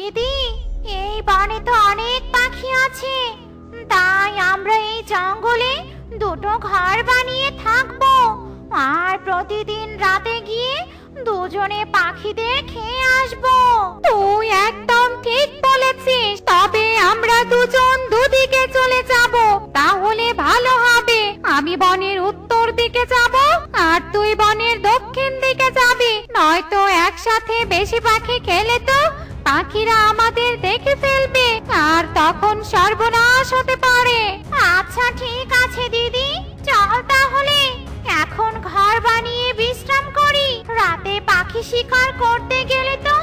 দিদি, এই বনে তো অনেক পাখি আছে, তাই আমরা এই জঙ্গলে দুটো ঘর বানিয়ে থাকবো, আর প্রতিদিন রাতে গিয়ে দুজনে পাখিদের খেয়ে আসবো। তুই একদম ঠিক বলেছিস, তবে আমরা দুজন দুদিকে চলে যাব, তাহলে ভালো হবে। আমি বনের উত্তর দিকে যাব, আর তুই বনের দক্ষিণ দিকে যাবি, নয়তো একসাথে বেশি পাখি খেলে তো পাখিরা আমাদের দেখে ফেলবে, আর তখন সর্বনাশ হতে পারে। আচ্ছা ঠিক আছে দিদি, চল তাহলে এখন ঘর বানিয়ে বিশ্রাম করি, রাতে পাখি শিকার করতে গেলে তো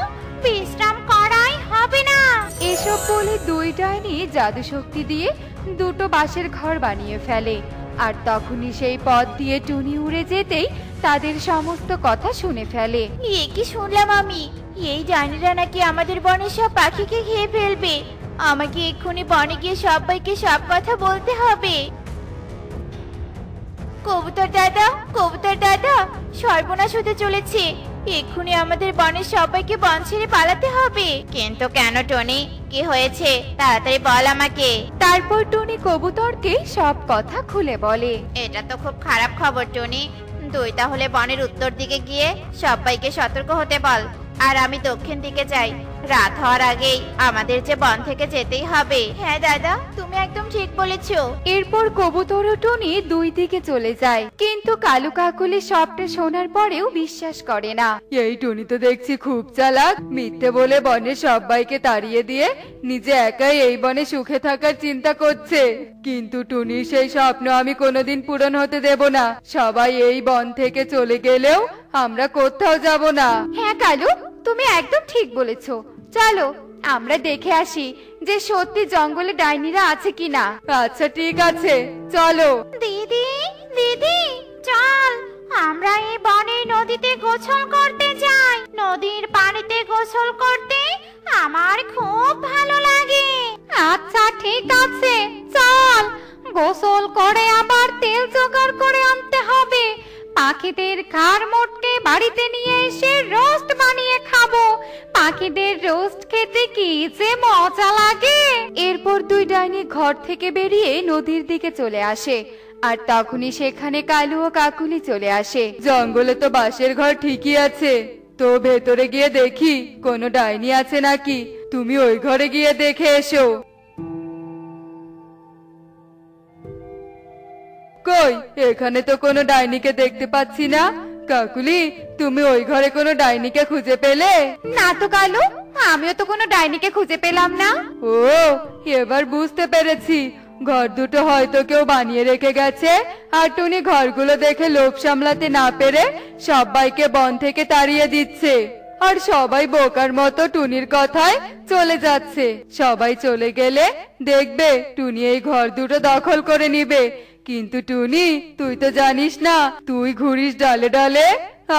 বিশ্রাম করাই হবে না। এসব বলে দুই ডাইনি জাদু শক্তি দিয়ে দুটো বাঁশের ঘর বানিয়ে ফেলে, আর তখনই সেই পথ দিয়ে টুনি উড়ে যেতেই তাদের সমস্ত কথা শুনে ফেলে। এ কি শুনলাম আমি, এই ডাইনিরা নাকি আমাদের বনের সব পাখিকে খেয়ে ফেলবে। আমাকে এক্ষুনি বনে গিয়ে সবাইকে সব কথা বলতে হবে। কবুতর দাদা, সর্বনাশ হতে চলেছে, এক্ষুনি আমাদের বনের সবাইকে বন ছেড়ে পালাতে হবে। কিন্তু কেন টনি, কি হয়েছে তাড়াতাড়ি বল আমাকে। তারপর টুনি কবুতরকে সব কথা খুলে বলে। এটা তো খুব খারাপ খবর টনি, তুই তাহলে বনের উত্তর দিকে গিয়ে সবাইকে সতর্ক হতে বল, আর আমি দক্ষিণ দিকে যাই। রাত হওয়ার আগেই আমাদের যে বন থেকে যেতেই হবে। হ্যাঁ দাদা, তুমি একদম ঠিক বলেছো। এরপর কবুতর ও টুনি দুই দিকে চলে যায়, কিন্তু কালু কাকুলি সবটা শোনার পরেও বিশ্বাস করে না। এই টুনি তো দেখছি খুব চালাক, মিথ্যে বলে বনের সবাইকে তাড়িয়ে দিয়ে নিজে একাই এই বনে সুখে থাকার চিন্তা করছে। কিন্তু টুনির সেই স্বপ্ন আমি কোনোদিন পূরণ হতে দেব না। সবাই এই বন থেকে চলে গেলেও আমরা কোথাও যাব না। হ্যাঁ কালু, তুমি একদম ঠিক বলেছো, চলো আমরা দেখে আসি যে সত্যি জঙ্গলে ডাইনিরা আছে কিনা। আচ্ছা ঠিক আছে, চলো। দিদি চল, আমরা এই বনের নদীতে গোসল করতে যাই। নদীর পানিতে গোসল করতে আমার খুব ভালো লাগে। আচ্ছা ঠিক আছে, চল। গোসল করে আবার তেল জোগাড় করে আনতে হবে। পাখিদের ঘাড় মোটকে বাড়িতে নিয়ে এসে রোস্ট বানিয়ে খাবো। পাখিদের রোস্ট খেতে কি যে মজা লাগে। এরপর দুই ডাইনি ঘর থেকে বেরিয়ে নদীর দিকে চলে আসে, আর তখনই সেখানে কালু ও কাকুলি চলে আসে। জঙ্গলে তো বাঁশের ঘর ঠিকই আছে, তো ভেতরে গিয়ে দেখি কোনো ডাইনি আছে নাকি। তুমি ওই ঘরে গিয়ে দেখে এসো। কই, এখানে তো কোনো ডাইনিকে দেখতে পাচ্ছি না। কাকুলি, তুমি ওই ঘরে কোনো ডাইনিকে খুঁজে পেলে? না তো কালু, আমিও তো কোনো ডাইনিকে খুঁজে পেলাম না। ও, এবার বুঝতে পেরেছি, ঘর দুটো হয়তো কেউ বানিয়ে রেখে গেছে, আর টুনি ঘরগুলো দেখে লোভ সামলাতে না পেরে সবাইকে বন থেকে তাড়িয়ে দিচ্ছে, আর সবাই বোকার মতো টুনির কথায় চলে যাচ্ছে। সবাই চলে গেলে দেখবে টুনি এই ঘর দুটো দখল করে নিবে। কিন্তু টুনি, তুই তো জানিস না, তুই ঘুরিস ডালে ডালে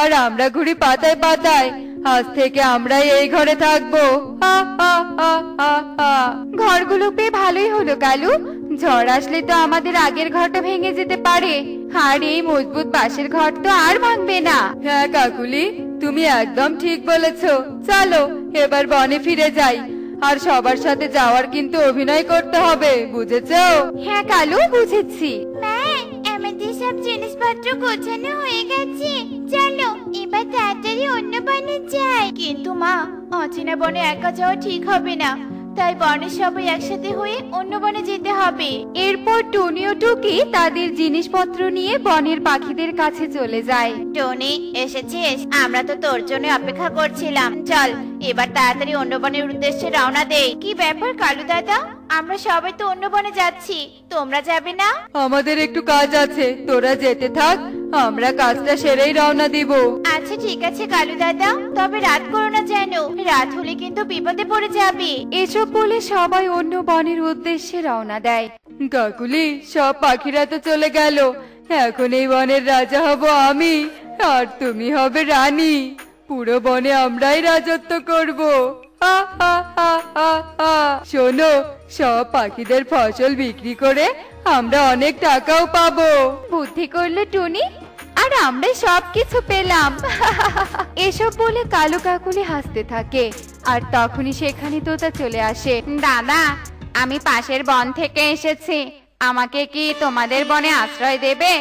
আর আমরা ঘুরি পাতায় পাতায়। আজ থেকে আমরাই এই ঘরে থাকবো। ঘরগুলো পেয়ে ভালোই হলো কালু, ঝড় আসলে তো আমাদের আগের ঘরটা ভেঙে যেতে পারে, আর এই মজবুত বাঁশের ঘর তো আর ভাঙবে না। হ্যাঁ কাকুলি, তুমি একদম ঠিক বলেছো। চলো এবার বনে ফিরে যাই, আর সবার সাথে যাওয়ার কিন্তু অভিনয় করতে হবে, বুঝেছো? হ্যাঁ কালু, বুঝেছি। মা, আমাদের সব জিনিসপত্র গোছানো হয়ে গেছে, চলো এবার তাড়াতাড়ি অন্য বনে যাই। কিন্তু মা, অচেনা বনে একা যাওয়া ঠিক হবে না, তাই বনের সবাই একসাথে হয়ে অন্য বনে যেতে হবে। এরপর টুনি ও টুকি তাদের জিনিসপত্র নিয়ে বনের পাখিদের কাছে চলে যায়। টনি, এসেছিস? আমরা তো তোর জন্য অপেক্ষা করছিলাম। চল এবার তাড়াতাড়ি অন্য বনের উদ্দেশ্যে রওনা দেই। কি ব্যাপার কালু দাদা, আমরা সবাই তো অন্য বনে যাচ্ছি, তোমরা যাবে না? আমাদের একটু কাজ আছে, তোরা যেতে থাক, আমরা কাজটা সেরেই রওনা দিব। আচ্ছা ঠিক আছে কালু দাদা, তবে রাত করো না যেন, রাত হলে কিন্তু বিপদে পড়ে যাবে। এসব বলে সবাই অন্য বনের উদ্দেশ্যে রওনা দেয়। কাকুলি, সব পাখিরা তো চলে গেল, এখন এই বনের রাজা হব আমি, আর তুমি হবে রানী। পুরো বনে আমরাই রাজত্ব করব। শোনো, সব পাখিদের ফসল বিক্রি করে আমরা অনেক টাকাও পাবো। বুদ্ধি করলো টুনি, আর আমরা সবকিছু পেলাম। এসব বলে কালু কাকুলি হাসতে থাকে, আর তখনই সেখানে তোতা চলে আসে। দাদা, আমি পাশের বন থেকে এসেছি, আমাকে কি তোমাদের বনে আশ্রয় দেবে?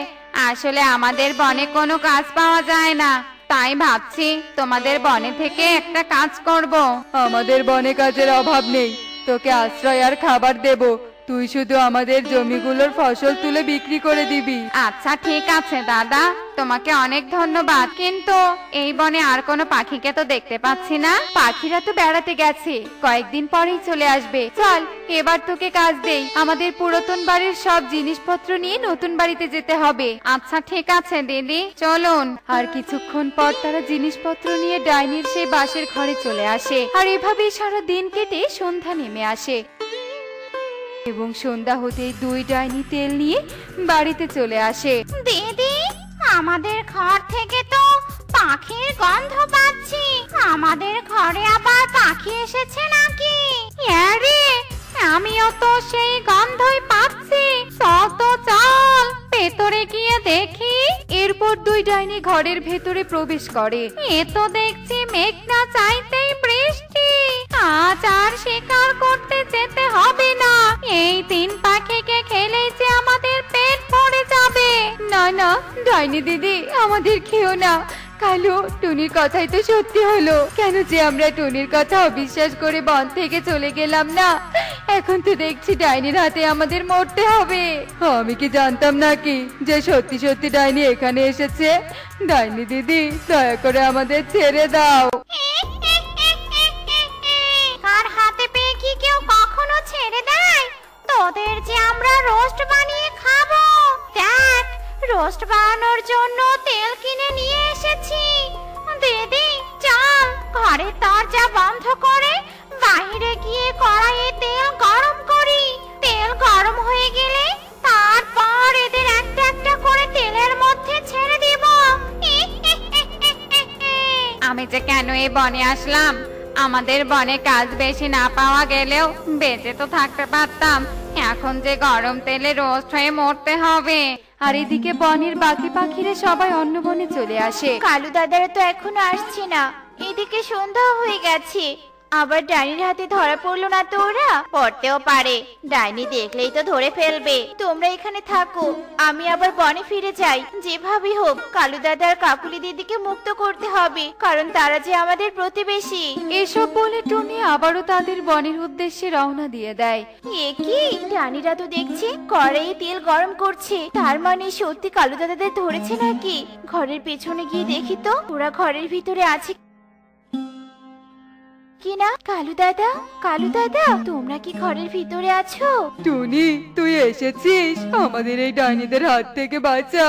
আসলে আমাদের বনে কোনো কাজ পাওয়া যায় না, তাই ভাবছি তোমাদের বনে থেকে একটা কাজ করব। আমাদের বনে কাজের অভাব নেই, তোকে আশ্রয় আর খাবার দেব, তুই শুধু আমাদের জমিগুলোর ফসল তুলে বিক্রি করে দিবি। আচ্ছা ঠিক আছে দাদা, তোমাকে অনেক ধন্যবাদ, কিন্তু এই বনে আর কোনো পাখিকে তো দেখতে পাচ্ছি না। পাখিরা তো বেড়াতে গেছে, কয়েকদিন পরেই চলে আসবে। চল এবার তোকে কাজ দেই, আমাদের পুরাতন বাড়ির সব জিনিসপত্র নিয়ে নতুন বাড়িতে যেতে হবে। আচ্ছা ঠিক আছে দিদি, চলুন। আর কিছুক্ষণ পর তারা জিনিসপত্র নিয়ে ডাইনির সেই বাঁশের ঘরে চলে আসে। আর এভাবেই সারা দিন কেটে সন্ধ্যা নেমে আসে এবং সন্ধ্যা হতেই দুই ডাইনি তেল নিয়ে বাড়িতে চলে আসে। দিদি, আমাদের ঘর থেকে তো পাখির গন্ধ পাচ্ছি, আমাদের ঘরে আবার পাখি এসেছে নাকি? আরে, আমিও তো সেই গন্ধই পাচ্ছি, তো চল ভেতরে গিয়ে দেখি। এরপর দুই ডাইনি ঘরের ভেতরে প্রবেশ করে। এ তো দেখছি মেঘ না চাইতেই বৃষ্টি, আজ আর শিকার করতে যেতে হবে না, এই তিন পাখিকে খেলেই যে আমাদের পেট ভরে যাবে। না না ডাইনি দিদি, আমাদের খেও না। কালু, টুনির কথাই তো সত্যি হলো। কেন যে আমরা টুনির কথা অবিশ্বাস করে বন থেকে চলে গেলাম না, এখন তো দেখছি ডাইনির হাতে আমাদের মরতে হবে। আমি কি জানতাম নাকি যে সত্যি সত্যি ডাইনি এখানে এসেছে? ডাইনি দিদি, দয়া করে আমাদের ছেড়ে দাও। কার হাতে পেয়ে কি কেউ কখনো ছেড়ে দেয়? তোদের যে আমরা রোস্ট বানিয়ে খাবো। দেখ, রোস্ট বানানোর জন্য তেল কিনে নিয়ে এসেছি। দিদি চল, ঘরের দরজা বন্ধ করে বাইরে গিয়ে কড়াইয়ে তেল গরম করি। তেল গরম হয়ে গেলে তারপর এদের একটা একটা করে তেলের মধ্যে ছেড়ে দিব। আমি যে কেন এই বনে আসলাম? আমাদের বনে কাজ বেশি না পাওয়া গেলেও বেঁচে তো থাকতে পারতাম, এখন যে গরম তেলে রোস্ট হয়ে মরতে হবে। আর এদিকে বনের বাকি পাখিরা সবাই অন্য বনে চলে আসে। কালু দাদারা তো এখনো আসছে না, এদিকে সন্ধ্যা হয়ে গেছে, আবার ডাইনির হাতে ধরা পড়লো না তো? ওরা পড়তেও পারে, ডাইনি দেখলেই তো ধরে ফেলবে। তোমরা এখানে থাকো, আমি আবার বনে ফিরে যাই। যেভাবেই হোক কালু দাদা আর কাকুলি দিদিকে মুক্ত করতে হবে, কারণ তারা যে আমাদের প্রতিবেশী। এসব বলে টুনি আবারও তাদের বনের উদ্দেশ্যে রওনা দিয়ে দেয়। এ কি, ডাইনিরা তো দেখছি কড়াইয়ে তেল গরম করছে, তার মানে সত্যি কালু দাদাদের ধরেছে নাকি? ঘরের পেছনে গিয়ে দেখি তো ওরা ঘরের ভিতরে আছে কিনা। কালু দাদা, কালু দাদা, তোমরা কি ঘরের ভিতরে আছো? টুনি, তুই এসেছিস, আমাদের এই ডাইনিদের হাত থেকে বাঁচা,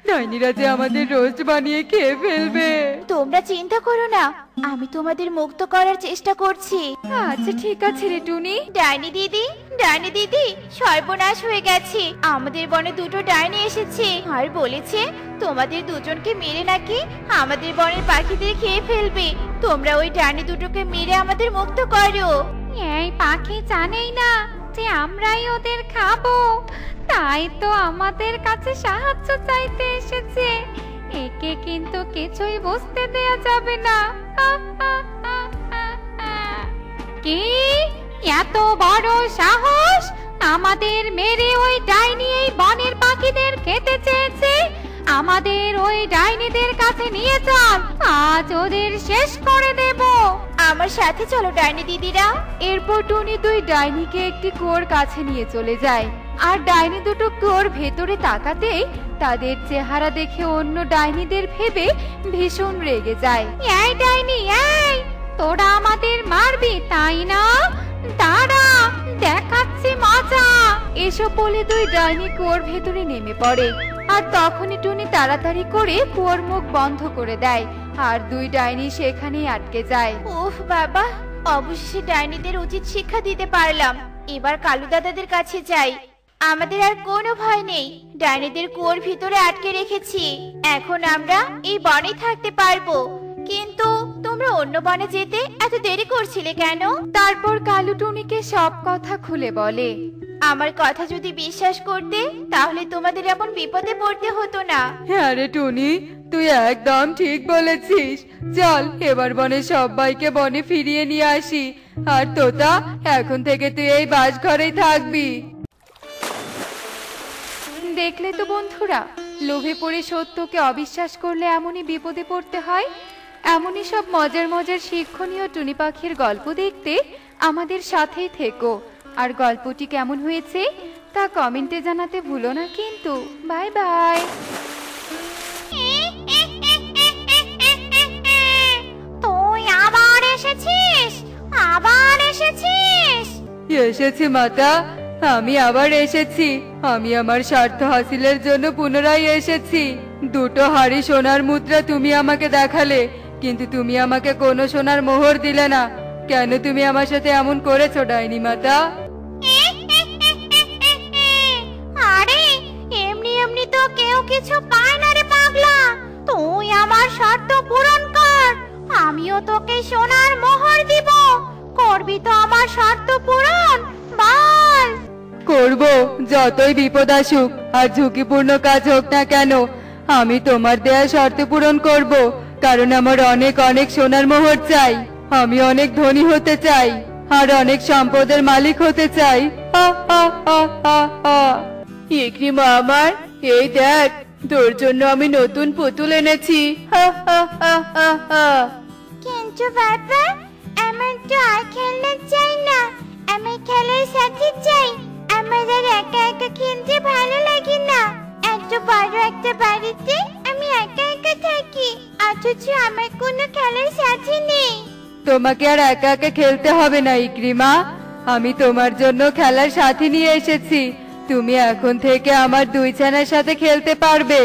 ডাইনিরা যে আমাদের রোস্ট বানিয়ে খেয়ে ফেলবে। তোমরা চিন্তা করো না, আমি তোমাদের মুক্ত করার চেষ্টা করছি। আচ্ছা ঠিক আছে রে টুনি। ডাইনি দিদি, ডাইনি দিদি, সর্বনাশ হয়ে গেছে, আমাদের বনে দুটো ডাইনি এসেছে আর বলেছে তোমাদের দুজনকে মেরে নাকি আমাদের বনের পাখিদের খেয়ে ফেলবে। তোমরা ওই ডাইনি দুটোকে মেরে আমাদের মুক্ত করো। এই পাখি জানেই না যে আমরাই ওদের খাবো, তাই তো আমাদের কাছে সাহায্য চাইতে এসেছে। একে কিন্তু কিছুই বুঝতে দেয়া যাবে না। কি এত বড় সাহস, আমাদের মেরে ওই ডাইনি এই বনের পাখিদের খেতে চেয়েছে? আমাদের ওই ডাইনিদের কাছে নিয়ে চল, আজ ওদের শেষ করে দেব। আমার সাথে চলো ডাইনি দিদিরা। এরপর টুনি দুই ডাইনিকে একটি কুয়োর কাছে নিয়ে চলে যায়। আর ডাইনি দুটো কুয়োর ভেতরে তাকাতেই তাদের চেহারা দেখে অন্য ডাইনিদের ভেবে ভীষণ রেগে যায়। এই ডাইনি, এই তোরা আমাদের মারবি তাই না? দাঁড়া, দেখাচ্ছি মজা। এসব বলে দুই ডাইনি কুয়োর ভেতরে নেমে পড়ে। আর তখনই টুনি তাড়াতাড়ি করে কুয়োর মুখ বন্ধ করে দেয়, আর দুই ডাইনি সেখানেই আটকে যায়। উফ বাবা, অবশেষে ডাইনিদের উচিত শিক্ষা দিতে পারলাম। এবার কালু দাদাদের কাছে যাই, আমাদের আর কোনো ভয় নেই। ডাইনিদের কুয়োর ভিতরে আটকে রেখেছি, এখন আমরা এই বনে থাকতে পারবো। কিন্তু তোমরা অন্য বনে যেতে এত দেরি করছিলে কেন? তারপর কালু টুনিকে সব কথা খুলে বলে। আমার কথা যদি বিশ্বাস করতে তাহলে তোমাদের এমন বিপদে পড়তে হতো না। হ্যাঁ রে টুনি, তুই একদম ঠিক বলেছিস। চল এবার বনে সবাইকে বনে ফিরিয়ে নিয়ে আসি। আর তোতা, এখন থেকে তুই এই বাসঘরেই থাকবি। দেখলে তো বন্ধুরা, লোভে পড়ে সত্যকে অবিশ্বাস করলে এমনই বিপদে পড়তে হয়। এমনই সব মজার মজার শিক্ষণীয় টুনি পাখির গল্প দেখতে আমাদের সাথেই থেকো। আর গল্পটি কেমন হয়েছে তা কমেন্টে জানাতে ভুলো না কিন্তু। Bye bye. তুই আবার এসেছিস? আবার এসেছিস? এসেছি মাতা, আমি আবার এসেছি। আমি আমার স্বার্থ হাসিলের জন্য পুনরায় এসেছি। দুটো হাড়ি সোনার মুদ্রা তুমি আমাকে দেখালে, কিন্তু তুমি আমাকে কোনো সোনার মোহর দিলে না। কেন তুমি আমার সাথে এমন করেছো ডাইনি মাতা? আরে এমনি এমনি তো কেউ কিছু পায় না রে পাগলা। তুই আমার শর্ত পূরণ কর, আমিও তোকে সোনার মোহর দিব। করবি তো আমার শর্ত পূরণ? বল। করব, যতই বিপদ আসুক আর ঝুঁকিপূর্ণ কাজ হোক না কেন, আমি তোমার দেয়া শর্ত পূরণ করব। কারণ আমার অনেক অনেক সোনার মোহর চাই। আমি অনেক ধনী হতে চাই আর অনেক সম্পদের মালিক হতে চাই। ইকরিমা আমার, এই দেখ, তোর জন্য আমি নতুন পুতুল এনেছি। কিন্তু বাবা, আমার তো আর খেলনা চাই না, আমি খেলার সাথে চাই। আমার আর একা একা খেলতে ভালো লাগে না। এত বড় একটা বাড়িতে আমি একা একা থাকি, অথচ আমার কোনো খেলার সাথী নেই। তোমাকে আর একা একা খেলতে হবে না ইকরিমা, আমি তোমার জন্য খেলার সাথী নিয়ে এসেছি। তুমি এখন থেকে আমার দুই ছানার সাথে খেলতে পারবে।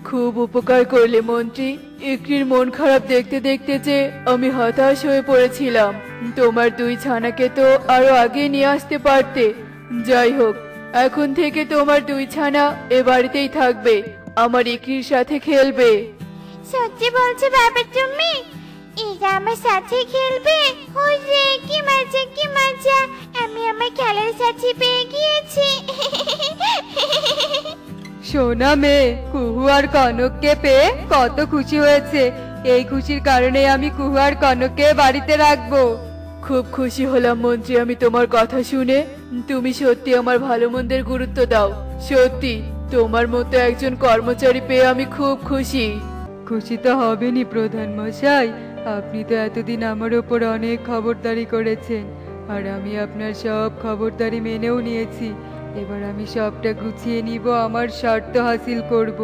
খুব উপকার করলে মন্ত্রী। ইকরির মন খারাপ দেখতে দেখতে যে আমি হতাশ হয়ে পড়েছিলাম। তোমার দুই ছানাকে তো আরো আগে নিয়ে আসতে পারতে। যাই হোক, এখন থেকে তোমার দুই ছানা এ বাড়িতেই থাকবে, আমার ইকরির সাথে খেলবে। সত্যি বলছো বাবা তুমি? এরা আমার সাথে খেলবে? হুররে, কি মজা কি মজা! আমি আমার খেলার সাথী পেয়ে গিয়েছি। সোনা মেয়ে, কুহু আর কনককে পেয়ে কত খুশি হয়েছে। এই খুশির কারণে আমি কুহু আর কনককে বাড়িতে রাখবো। খুব খুশি হলাম মন্ত্রী আমি তোমার কথা শুনে। তুমি সত্যি আমার ভালো মন্দের গুরুত্ব দাও। সত্যি তোমার মতো একজন কর্মচারী পেয়ে আমি খুব খুশি। খুশি তো হবেনই প্রধান মশাই, আপনি তো এতদিন আমার ওপর অনেক খবরদারি করেছেন, আর আমি আপনার সব খবরদারি মেনেও নিয়েছি। এবার আমি সবটা গুছিয়ে নিব, আমার শর্ত হাসিল করব।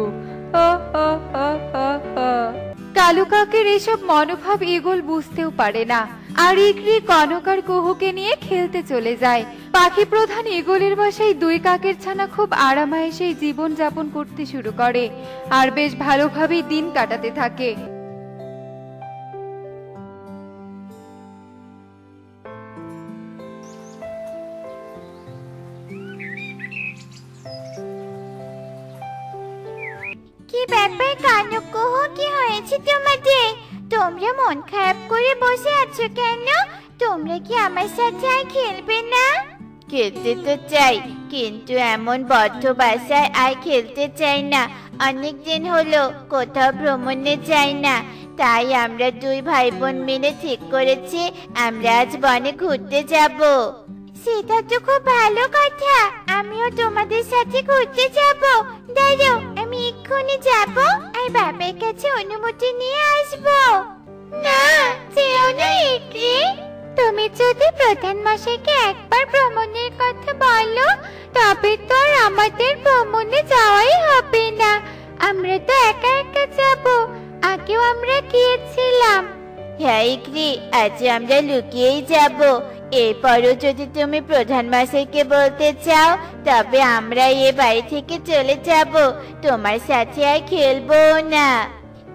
কালু কাকের এসব মনোভাব ঈগল বুঝতেও পারে না, আর ইকরি কনক আর কুহুকে নিয়ে খেলতে চলে যায়। পাখি প্রধান ঈগলের বাসায় দুই কাকের ছানা খুব আরামায়েশেই জীবন যাপন করতে শুরু করে, আর বেশ ভালোভাবেই দিন কাটাতে থাকে। কি ব্যাপার কনক, কুহু, কি হয়েছে তোমাদের? তোমরা মন খারাপ করে বসে আছো কেন? তোমরা কি আমার সাথে আর খেলবে না? খেলতে তো চাই, কিন্তু এমন বদ্ধ বাসায় আর খেলতে চাই না। অনেক দিন হলো কোথাও ভ্রমণে যাই না, তাই আমরা দুই ভাই বোন মিলে ঠিক করেছি আমরা আজ বনে ঘুরতে যাব। সেটা তো খুব ভালো কথা, আমিও তোমাদের সাথে ঘুরতে যাব। দাঁড়াও, আমি এক্ষুনি যাব আর বাবার কাছে অনুমতি নিয়ে আসব। না, যেও না ইকরি। তুমি যদি প্রধান মশাইকে একবার ভ্রমণের কথা বলো, তবে তো আর আমাদের ভ্রমণে যাওয়াই হবে না। আমরা তো একা একা যাব, আগেও আমরা গিয়েছিলাম। হ্যাঁ ইকরি, আজ আমরা লুকিয়েই যাব। এরপরও যদি তুমি প্রধান মশাইকে বলতে চাও, তবে আমরা এ বাড়ি থেকে চলে যাব, তোমার সাথে আর খেলবো না।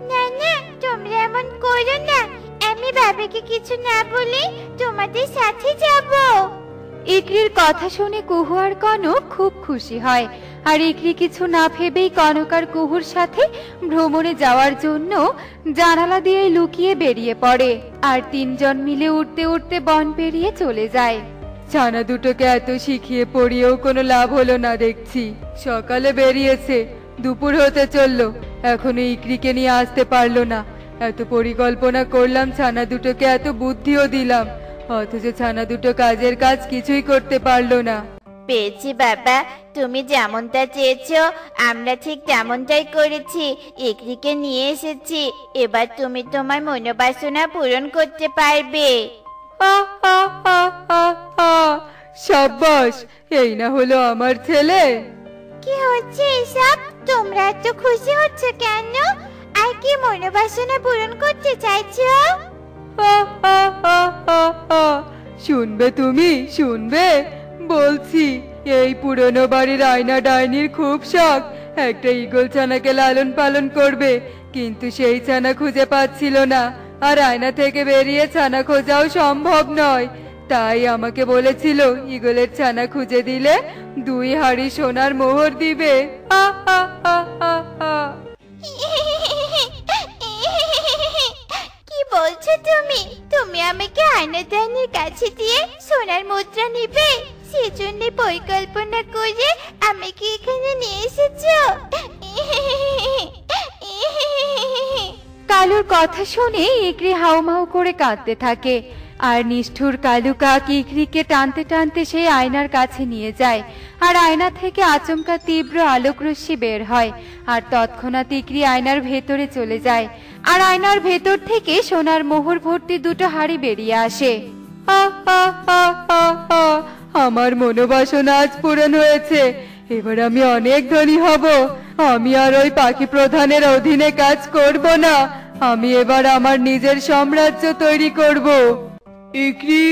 না না, তোমরা এমন করো না, আমি বাবাকে কিছু না বলে তোমাদের সাথে যাব। ইকরির কথা শুনে কুহু আর কনক খুব খুশি হয়, আর ইকরি কিছু না ভেবেই কনক আর কুহুর সাথে ভ্রমণে যাওয়ার জন্য জানালা দিয়ে লুকিয়ে বেরিয়ে পড়ে, আর তিনজন মিলে উঠতে উঠতে বন পেরিয়ে চলে যায়। ছানা দুটোকে এত শিখিয়ে পড়িয়েও কোনো লাভ হলো না দেখছি। সকালে বেরিয়েছে, দুপুর হতে চললো, এখনো ইকরিকে নিয়ে আসতে পারলো না। এত পরিকল্পনা করলাম, ছানা দুটোকে এত বুদ্ধিও দিলাম, অথচ ছানা দুটো কাজের কাজ কিছুই করতে পারলো না। পেয়েছি বাবা, তুমি যেমনটা চেয়েছো আমরা ঠিক তেমনটাই করেছি। ইকরিকে নিয়ে এসেছি, এবার তুমি তোমার মনোবাসনা পূরণ করতে পারবে। সাব্বাস, এই না হলো আমার ছেলে। কি হচ্ছে এসব? তোমরা এত খুশি হচ্ছ কেন? আর কি মনোবাসনা পূরণ করতে চাইছো? শুনবে তুমি, শুনবে? বলছি, এই পুরনো বাড়ির আয়না ডাইনির খুব শখ একটা ঈগল ছানাকে লালন পালন করবে, কিন্তু সেই ছানা খুঁজে পাচ্ছিল না, আর আয়না থেকে বেরিয়ে ছানা খোঁজাও সম্ভব নয়। তাই আমাকে বলেছিল ঈগলের ছানা খুঁজে দিলে 2 হাঁড়ি সোনার মোহর দিবে। কি বলছো তুমি? তুমি আমাকে আয়নাদানির কাছে দিয়ে সোনার মুদ্রা নিবে? সেজন্য পরিকল্পনা করে আমাকে এখানে নিয়ে এসেছো? কালুর কথা শুনে ইকরি হাউমাউ করে কাঁদতে থাকে, আর নিষ্ঠুর কালু কাক ইকরিকে টানতে টানতে সেই আয়নার কাছে নিয়ে যায়, আর আয়না থেকে আচমকা তীব্র আলোক রশ্মি বের হয়, আর তৎক্ষণাৎ ইকরি আয়নার ভেতরে চলে যায়, আর আয়নার ভেতর থেকে সোনার মোহর ভর্তি 2 হাঁড়ি বেরিয়ে আসে। আমার মনোবাসনা আজ পূরণ হয়েছে, এবার আমি অনেক ধনী হব। আমি আর ওই পাখি প্রধানের অধীনে কাজ করব না, আমি এবার আমার নিজের সাম্রাজ্য তৈরি করব। ইকরি,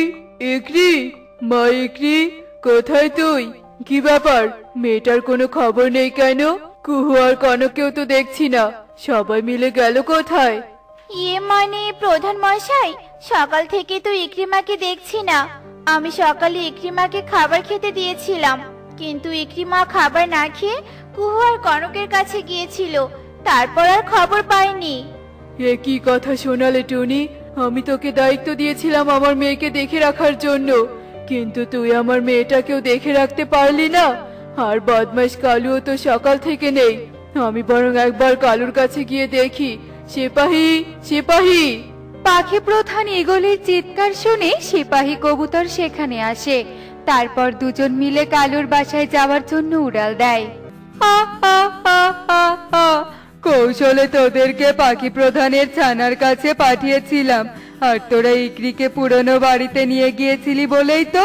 ইকরি, মা ইকরি, কোথায় তুই? কি ব্যাপার, মেয়েটার কোনো খবর নেই কেন? কুহু আর কনককেও তো দেখছি না, সবাই মিলে গেল কোথায়? মানে প্রধান মশাই, সকাল থেকে তো ইকরিমাকে দেখছি না। আমি সকালে ইকরিমাকে খাবার খেতে দিয়েছিলাম, কিন্তু ইকরিমা খাবার না খেয়ে কুহু আর কনকের কাছে গিয়েছিল, তারপর আর খবর পাইনি। এ কি কথা শোনালে টুনি? আমি তোকে দায়িত্ব দিয়েছিলাম আমার মেয়েকে দেখে রাখার জন্য, কিন্তু তুই আমার মেয়েটাকেও দেখে রাখতে পারলি না। আর বদমাশ কালুও তো সকাল থেকে নেই, আমি বরং একবার কালুর কাছে গিয়ে দেখি। সিপাহী, সিপাহী! পাখি প্রধান ঈগলের চিৎকার শুনে সিপাহী কবুতর সেখানে আসে, তারপর দুজন মিলে কালুর বাসায় যাওয়ার জন্য উড়াল দেয়। কৌশলে তোদেরকে পাখি প্রধানের ছানার কাছে পাঠিয়েছিলাম, আর তোরা ইকরিকে পুরনো বাড়িতে নিয়ে গিয়েছিলি বলেই তো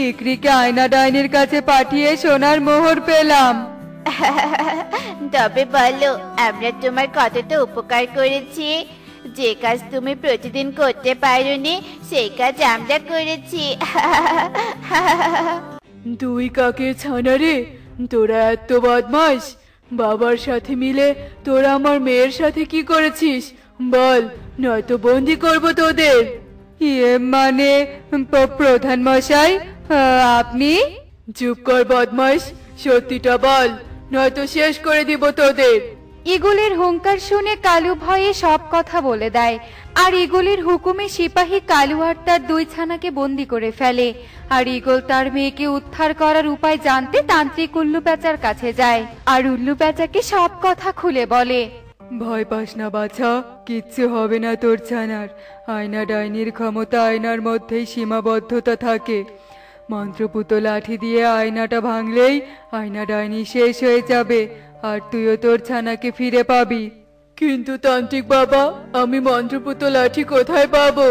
ইকরিকে আয়না ডাইনির কাছে পাঠিয়ে সোনার মোহর পেলাম। তবে বলো, আমরা তোমার কতটা উপকার করেছি? যে কাজ তুমি প্রতিদিন করতে পারোনি সেই কাজ আমরা করেছি। 2 কাকের ছানা রে, তোরা এত বদমাশ! বাবার সাথে মিলে তোরা আমার মেয়ের সাথে কি করেছিস বল, নয়তো বন্দি করব তোদের। মানে প্রধান মশাই, আপনি? চুপ কর বদমাশ, সত্যিটা বল, নয়তো শেষ করে দিব তোদের। ঈগলের হুঙ্কার শুনে কালু ভয়ে সব কথা বলে দেয়, আর ঈগলের হুকুমে সিপাহী কালু আর তার 2 ছানাকে বন্দি করে ফেলে। আর ঈগল তার মেয়েকে উদ্ধার করার উপায় জানতে তান্ত্রিক উল্লু প্যাঁচার কাছে যায়, আর উল্লু প্যাঁচাকে সব কথা খুলে বলে। ভয় পাস না বাছা, কিচ্ছু হবে না তোর ছানার। আয়না ডাইনির ক্ষমতা আয়নার মধ্যেই সীমাবদ্ধতা থাকে। মন্ত্রপুত লাঠি দিয়ে আয়নাটা ভাঙলেই আয়না ডাইনি শেষ হয়ে যাবে, আর তুইও তোর ছানাকে ফিরে পাবি। কিন্তু তান্ত্রিক বাবা, আমি মন্ত্রপুত লাঠি কোথায় পাবো?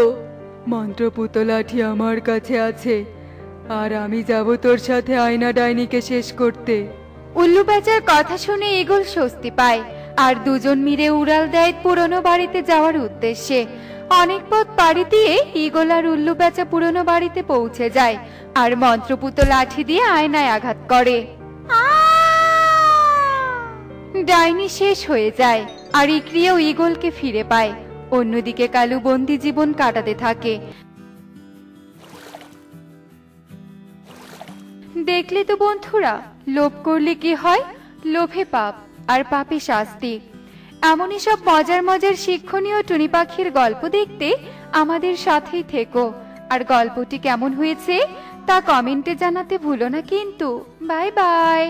মন্ত্রপুত লাঠি আমার কাছে আছে, আর আমি যাব তোর সাথে আয়না ডাইনিকে শেষ করতে। উল্লু প্যাঁচার কথা শুনে ঈগল স্বস্তি পায়, আর দুজন মিলে উড়াল দেয় পুরনো বাড়িতে যাওয়ার উদ্দেশ্যে। অনেক পথ পাড়ি দিয়ে ঈগল আর উল্লু প্যাঁচা পুরনো বাড়িতে পৌঁছে যায়, আর মন্ত্রপুত লাঠি দিয়ে আয়নায় আঘাত করে। ডাইনি শেষ হয়ে যায়, আর ইকরিও ঈগলকে ফিরে পায়। অন্যদিকে কালু বন্দি জীবন কাটাতে থাকে। দেখলে তো বন্ধুরা, লোভ করলে কি হয়? লোভে পাপ, আর পাপে শাস্তি। এমনই সব মজার মজার শিক্ষণীয় টুনি পাখির গল্প দেখতে আমাদের সাথেই থেকো। আর গল্পটি কেমন হয়েছে তা কমেন্টে জানাতে ভুলো না কিন্তু। Bye bye.